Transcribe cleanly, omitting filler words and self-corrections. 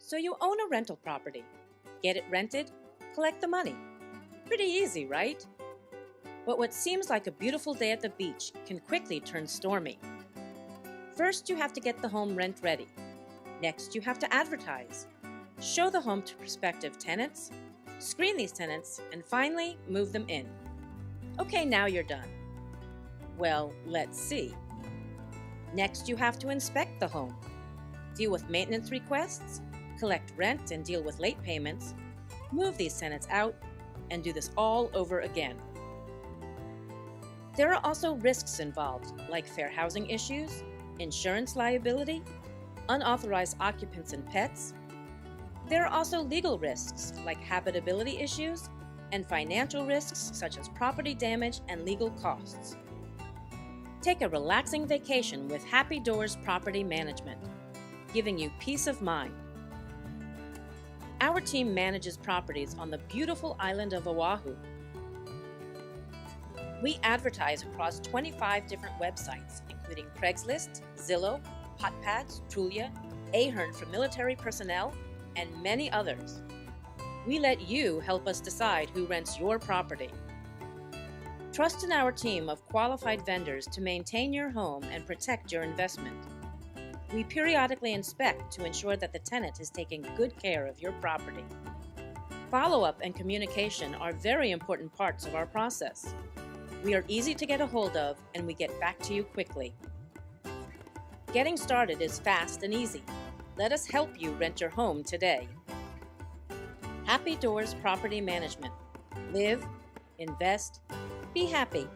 So you own a rental property. Get it rented, collect the money. Pretty easy, right? But what seems like a beautiful day at the beach can quickly turn stormy. First, you have to get the home rent ready. Next, you have to advertise. Show the home to prospective tenants, screen these tenants, and finally, move them in. Okay, now you're done. Well, let's see. Next, you have to inspect the home, deal with maintenance requests, collect rent and deal with late payments, move these tenants out, and do this all over again. There are also risks involved, like fair housing issues, insurance liability, unauthorized occupants and pets. There are also legal risks, like habitability issues, and financial risks such as property damage and legal costs. Take a relaxing vacation with HappyDoors Property Management, giving you peace of mind. Our team manages properties on the beautiful island of Oahu. We advertise across 25 different websites, including Craigslist, Zillow, HotPads, Trulia, Ahern for military personnel, and many others. We let you help us decide who rents your property. Trust in our team of qualified vendors to maintain your home and protect your investment. We periodically inspect to ensure that the tenant is taking good care of your property. Follow-up and communication are very important parts of our process. We are easy to get a hold of, and we get back to you quickly. Getting started is fast and easy. Let us help you rent your home today. HappyDoors Property Management. Live, invest, be happy.